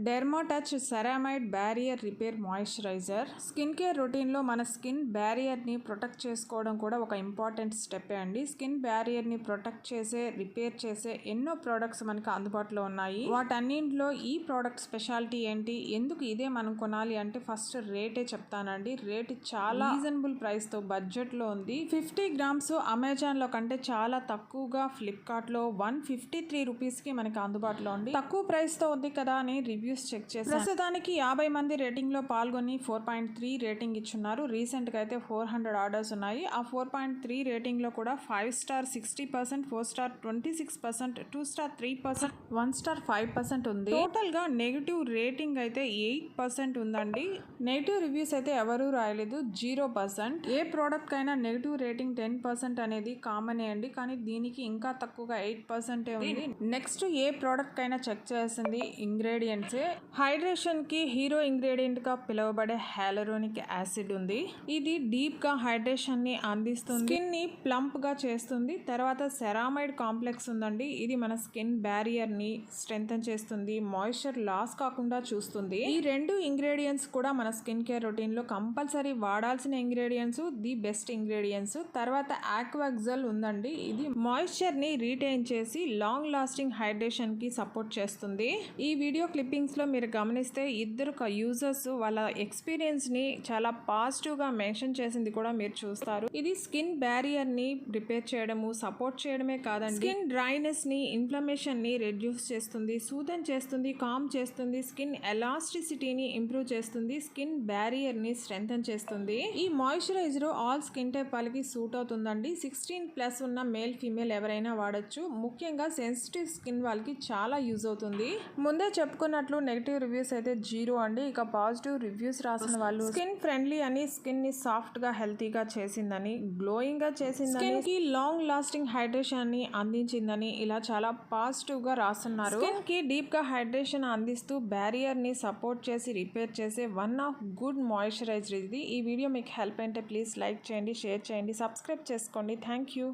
డెర్మాటచ్ ceramide barrier repair moisturiser. Skin care రొటీన్లో మన skin బ్యారియర్ని ప్రొటెక్ట్ చేసుకోవడం కూడా ఒక ఇంపార్టెంట్ స్టెప్ అండి. స్కిన్ బ్యారియర్ని ప్రొటెక్ట్ చేసే, రిపేర్ చేసే ఎన్నో ప్రోడక్ట్స్ మనకి అందుబాటులో ఉన్నాయి. వాటన్నింటిలో ఈ ప్రోడక్ట్ స్పెషాలిటీ ఏంటి, ఎందుకు ఇదే మనం కొనాలి అంటే ఫస్ట్ రేటే చెప్తానండి. రేట్ చాలా రీజనబుల్ ప్రైస్తో బడ్జెట్లో ఉంది. 50 గ్రామ్స్ అమెజాన్లో కంటే చాలా తక్కువగా ఫ్లిప్కార్ట్లో 153 రూపీస్కి మనకి అందుబాటులో ఉంది. తక్కువ ప్రైస్తో ఉంది కదా అని రివ్యూస్ చెక్ చేశాను. ప్రస్తుతానికి 50 మంది రేటింగ్ లో పాల్గొని 4.3 రేటింగ్ ఇచ్చున్నారు. రీసెంట్ గా అయితే 400 ఆర్డర్స్ ఉన్నాయి. ఆ 4.3 రేటింగ్ లో కూడా 5 స్టార్ 60%, 4 స్టార్ 26%, 2 స్టార్ 3%, 1 స్టార్ 5% ఉంది. టోటల్ గా నెగిటివ్ రేటింగ్ అయితే 8% ఉందండి. నెగిటివ్ రివ్యూస్ అయితే ఎవరూ రాయలేదు, 0%. ఏ ప్రోడక్ట్ కైనా నెగిటివ్ రేటింగ్ 10% అనేది కామన్ అండి, కానీ దీనికి ఇంకా తక్కువగా 8% ఉంది. నెక్స్ట్ ఏ ప్రోడక్ట్ కైనా చెక్ చేసింది ఇంగ్రీడియంట్స్. హైడ్రేషన్ కి హీరో ఇంగ్రీడియంట్ గా పిలువబడే హైలూరోనిక్ యాసిడ్ ఉంది. ఇది డీప్ గా హైడ్రేషన్ ని అందిస్తుంది, స్కిన్ ని ప్లంప్ గా చేస్తుంది. తర్వాత సెరామైడ్ కాంప్లెక్స్ ఉందండి. ఇది మన స్కిన్ బ్యారియర్ ని స్ట్రెంథెన్ చేస్తుంది, మాయిశ్చర్ లాస్ కాకుండా చూస్తుంది. ఈ రెండు ఇంగ్రీడియంట్స్ కూడా మన స్కిన్ కేర్ రొటీన్ లో కంపల్సరీ వాడాల్సిన ఇంగ్రీడియంట్స్, ది బెస్ట్ ఇంగ్రీడియంట్స్. తర్వాత ఆక్వాగ్జల్ ఉందండి. ఇది మాయిశ్చర్ ని రీటైన్ చేసి లాంగ్ లాస్టింగ్ హైడ్రేషన్ కి సపోర్ట్ చేస్తుంది. ఈ వీడియో క్లిప్పింగ్స్ లో మీరు గమనిస్తే ఇద్దరు యూజర్స్ వాళ్ళ ఎక్స్పీరియన్స్ ని చాలా పాజిటివ్ గా మెన్షన్ చేసింది కూడా మీరు చూస్తారు. ఇది స్కిన్ బ్యారియర్ ని రిపేర్ చేయడము, సపోర్ట్ చేయడమే కాదండి, స్కిన్ డ్రైనెస్ ని, ఇన్ఫ్లమేషన్ ని రెడ్యూస్ చేస్తుంది, సూదన్ చేస్తుంది, కామ్ చేస్తుంది, స్కిన్ ఎలాస్టిసిటీని ఇంప్రూవ్ చేస్తుంది, స్కిన్ బ్యారియర్ ని స్ట్రెంథెన్ చేస్తుంది. ఈ మాయిశ్చరైజర్ ఆల్ స్కిన్ టైప్ వాళ్ళకి సూట్ అవుతుందండి. 16+ ఉన్న మేల్ ఫీమేల్ ఎవరైనా వాడచ్చు. ముఖ్యంగా సెన్సిటివ్ స్కిన్ వాళ్ళకి చాలా యూజ్ అవుతుంది. ముందే చెప్పుకున్నట్లు నెగిటివ్ రివ్యూస్ అయితే 0 అండి. ఇక పాజిటివ్ రివ్యూస్ రాసిన వాళ్ళు స్కిన్ ఫ్రెండ్లీ అని, స్కిన్ ని సాఫ్ట్ గా హెల్తీగా చేసిందని, గ్లోయింగ్ గా చేసిందని, స్కిన్ కి లాంగ్ లాస్టింగ్ హైడ్రేషన్ ని అందించిందని ఇలా చాలా పాజిటివ్ గా రాస్తున్నారు. స్కిన్ కి డీప్ గా హైడ్రేషన్ అందిస్తూ బ్యారియర్ ని సపోర్ట్ చేసి రిపేర్ చేసే వన్ ఆఫ్ గుడ్ మాయిశ్చరైజర్ ఇది. ఈ వీడియో మీకు హెల్ప్ అంటే ప్లీజ్ లైక్ చేయండి, షేర్ చేయండి, సబ్స్క్రైబ్ చేసుకోండి. Thank you.